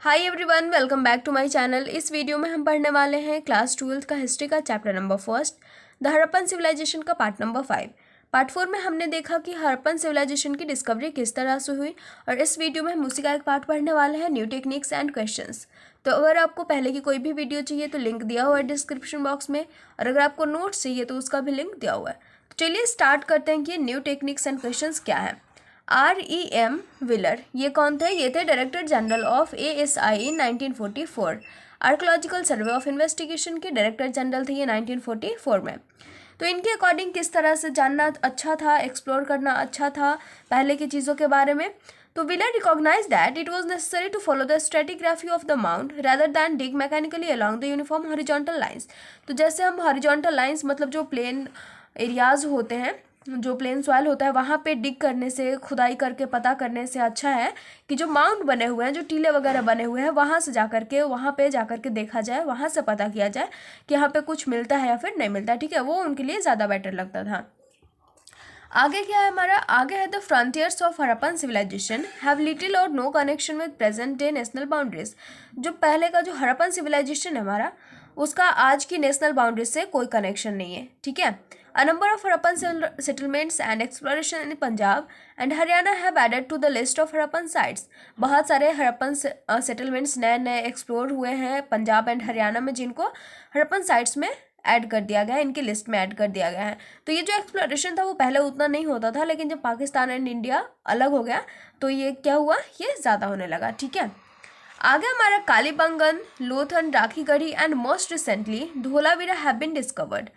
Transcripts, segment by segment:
Hi everyone, welcome back to my channel. इस video में हम पढ़ने वाले हैं क्लास 12th का हिस्ट्री का chapter number first, the Harappan civilization का पार्ट नंबर 5। पार्ट 4 में हमने देखा कि हड़प्पन सिविलाइजेशन की डिस्कवरी किस तरह से हुई, और इस वीडियो में हम उसी का एक पार्ट पढ़ने वाले हैं, न्यू टेक्निक्स एंड क्वेश्चंस। तो अगर आपको पहले की कोई भी वीडियो चाहिए तो लिंक दिया हुआ है डिस्क्रिप्शन बॉक्स में, और अगर आपको नोट्स चाहिए तो उसका भी लिंक दिया हुआ है। तो चलिए स्टार्ट करते हैं कि न्यू टेक्निक्स एंड क्वेश्चंस क्या है। R.E.M. विलर, ये कौन थे? ये थे director general of ASI in 1944। Archaeological survey of investigation के डायरेक्टर जनरल थे ये 1944 में। तो इनके अकॉर्डिंग किस तरह से जानना अच्छा था, एक्सप्लोर करना अच्छा था पहले की चीज़ों के बारे में। तो Wheeler recognise that it was necessary to follow the stratigraphy of the mound rather than dig mechanically along the uniform horizontal lines. तो जैसे हम हॉरिजॉन्टल लाइन्स मतलब जो प्लेन एरियाज होते हैं, जो प्लेन सॉइल होता है, वहाँ पे डिग करने से, खुदाई करके पता करने से अच्छा है कि जो माउंट बने हुए हैं, जो टीले वगैरह बने हुए हैं, वहाँ से जा करके वहाँ पे जा करके देखा जाए, वहाँ से पता किया जाए कि यहाँ पे कुछ मिलता है या फिर नहीं मिलता। ठीक है, वो उनके लिए ज़्यादा बेटर लगता था। आगे क्या है हमारा? आगे है the frontiers of Harappan civilisation have little or no connection with present day national boundaries. जो पहले का जो हड़प्पन सिविलाइजेशन है हमारा, उसका आज की नेशनल बाउंड्रीज से कोई कनेक्शन नहीं है। ठीक है, a number of Harappan settlements and exploration in Punjab and Haryana have added to the list of Harappan sites. बहुत सारे हड़प्पन सेटलमेंट्स नए नए एक्सप्लोर हुए हैं पंजाब एंड हरियाणा में, जिनको हड़प्पन साइट्स में ऐड कर दिया गया है, इनकी लिस्ट में ऐड कर दिया गया है। तो ये जो एक्सप्लोरेशन था वो पहले उतना नहीं होता था, लेकिन जब पाकिस्तान एंड इंडिया अलग हो गया तो ये क्या हुआ, ये ज़्यादा होने लगा। ठीक है, आगे हमारा Kalibangan, Lothal, Rakhigarhi and most recently Dholavira have been discovered.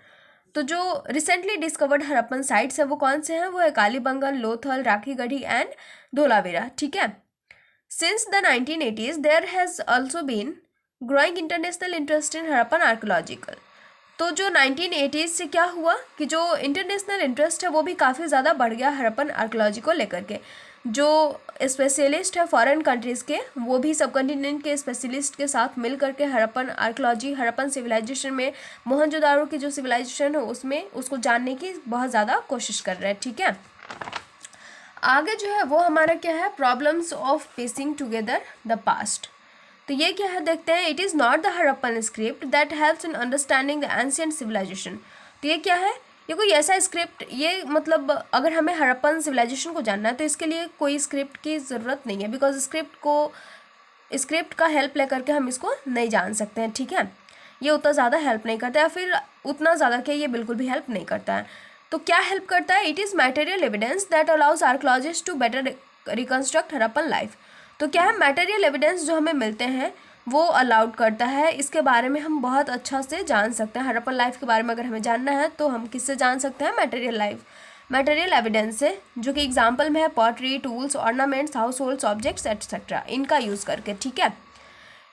तो जो रिसेंटली डिस्कवर्ड हड़प्पन साइट्स है वो कौन से हैं? वो है कालीबंगन, लोथल, राखीगढ़ी एंड धोलावीरा। ठीक है, since the 1980s there has also been growing international interest in Harappan archaeological. तो जो 1980s से क्या हुआ कि जो इंटरनेशनल इंटरेस्ट है वो भी काफ़ी ज़्यादा बढ़ गया हड़प्पन आर्कोलॉजी को लेकर के। जो स्पेशलिस्ट है फॉरेन कंट्रीज़ के, वो भी सब कॉन्टिनेंट के स्पेशलिस्ट के साथ मिल करके हड़प्पन आर्कोलॉजी, हड़प्पन सिविलाइजेशन में, मोहनजोदारो की जो सिविलाइजेशन है उसमें, उसको जानने की बहुत ज़्यादा कोशिश कर रहे हैं। ठीक है, आगे जो है वो हमारा क्या है? Problems of piecing together the past. तो ये क्या है देखते हैं। It is not the Harappan script that helps in understanding the ancient civilisation. तो ये क्या है? ये कोई ऐसा स्क्रिप्ट, ये मतलब अगर हमें हड़प्पन सिविलाइजेशन को जानना है तो इसके लिए कोई स्क्रिप्ट की ज़रूरत नहीं है, बिकॉज स्क्रिप्ट का हेल्प लेकर के हम इसको नहीं जान सकते हैं। ठीक है, ये उतना ज़्यादा हेल्प नहीं करता है, फिर उतना ज़्यादा क्या, ये बिल्कुल भी हेल्प नहीं करता है। तो क्या हेल्प करता है? It is material evidence that allows archaeologist to better reconstruct Harappan life. तो क्या है? मटेरियल एविडेंस जो हमें मिलते हैं वो अलाउड करता है, इसके बारे में हम बहुत अच्छा से जान सकते हैं। हड़प्पन लाइफ के बारे में अगर हमें जानना है तो हम किससे जान सकते हैं? मटेरियल एविडेंस से, जो कि एग्जाम्पल में है pottery, tools, ornaments, households objects etcetera, इनका यूज़ करके। ठीक है,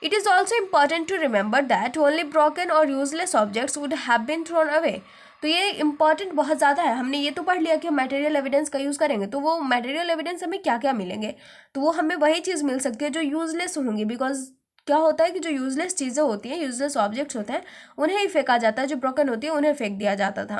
it is also important to remember that only broken और useless objects would have been thrown away. तो ये इंपॉर्टेंट बहुत ज़्यादा है। हमने ये तो पढ़ लिया कि हम मटेरियल एविडेंस का यूज़ करेंगे, तो वो मटेरियल एविडेंस हमें क्या क्या मिलेंगे? तो वो हमें वही चीज़ मिल सकती है जो यूजलेस होंगी, बिकॉज क्या होता है कि जो यूजलेस चीज़ें होती हैं, यूजलेस ऑब्जेक्ट्स होते हैं, उन्हें ही फेंका जाता है, जो ब्रोकन होती है उन्हें फेंक दिया जाता था।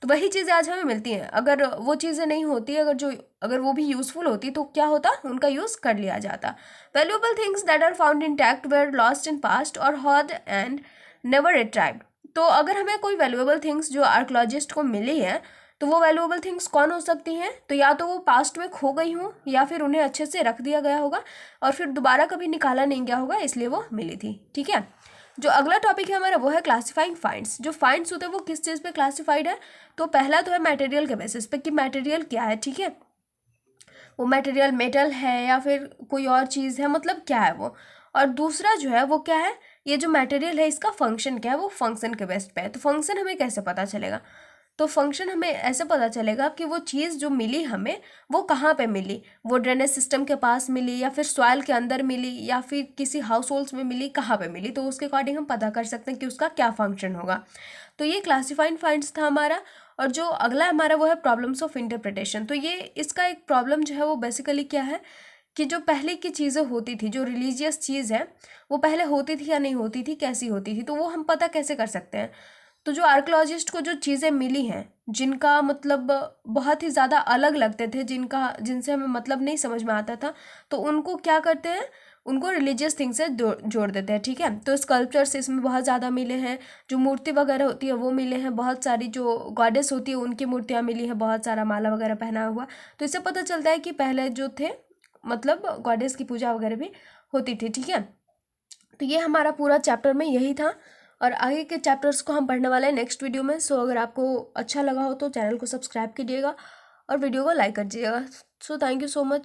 तो वही चीज़ें आज हमें मिलती हैं। अगर वो चीज़ें नहीं होती, अगर वो भी यूज़फुल होती तो क्या होता? उनका यूज़ कर लिया जाता। Valuable things that are found intact were lost in past or heard and never retrieved. तो अगर हमें कोई वैल्यूएबल थिंग्स जो आर्कोलॉजिस्ट को मिली है, तो वो वैल्यूएबल थिंग्स कौन हो सकती हैं? तो या तो वो पास्ट में खो गई हों, या फिर उन्हें अच्छे से रख दिया गया होगा और फिर दोबारा कभी निकाला नहीं गया होगा, इसलिए वो मिली थी। ठीक है, जो अगला टॉपिक है हमारा वो है क्लासिफाइंग फाइंड्स। जो फाइंड्स होते हैं वो किस चीज़ पे क्लासिफाइड है? तो पहला तो है मटेरियल के बेसिस पे कि मटेरियल क्या है। ठीक है, वो मटेरियल मेटल है या फिर कोई और चीज़ है, मतलब क्या है वो। और दूसरा जो है वो क्या है? ये जो मटेरियल है इसका फंक्शन क्या है? वो फंक्शन के बेस पे है। तो फंक्शन हमें कैसे पता चलेगा? तो फंक्शन हमें ऐसे पता चलेगा कि वो चीज़ जो मिली हमें, वो कहाँ पे मिली? वो ड्रेनेज सिस्टम के पास मिली, या फिर सॉइल के अंदर मिली, या फिर किसी हाउस होल्ड्स में मिली, कहाँ पे मिली? तो उसके अकॉर्डिंग हम पता कर सकते हैं कि उसका क्या फंक्शन होगा। तो ये क्लासिफाइंग फाइंड्स था हमारा। और जो अगला हमारा वो है प्रॉब्लम्स ऑफ इंटरप्रिटेशन। तो ये इसका एक प्रॉब्लम जो है वो बेसिकली क्या है कि जो पहले की चीज़ें होती थी, जो रिलीजियस चीज़ है, वो पहले होती थी या नहीं होती थी, कैसी होती थी, तो वो हम पता कैसे कर सकते हैं? तो जो आर्कोलॉजिस्ट को जो चीज़ें मिली हैं, जिनका मतलब बहुत ही ज़्यादा अलग लगते थे, जिनसे हमें मतलब नहीं समझ में आता था, तो उनको क्या करते हैं? उनको रिलीजियस थिंग से जोड़ देते हैं, ठीक है। तो स्कल्पचर्स इसमें बहुत ज़्यादा मिले हैं, जो मूर्ति वगैरह होती है वो मिले हैं, बहुत सारी जो गॉडेस होती है उनकी मूर्तियाँ मिली हैं, बहुत सारा माला वगैरह पहना हुआ। तो इससे पता चलता है कि पहले जो थे मतलब गॉडेस की पूजा वगैरह भी होती थी, ठीक है। तो ये हमारा पूरा चैप्टर में यही था, और आगे के चैप्टर्स को हम पढ़ने वाले हैं नेक्स्ट वीडियो में। सो अगर आपको अच्छा लगा हो तो चैनल को सब्सक्राइब कीजिएगा और वीडियो को लाइक कर दीजिएगा। So thank you so much.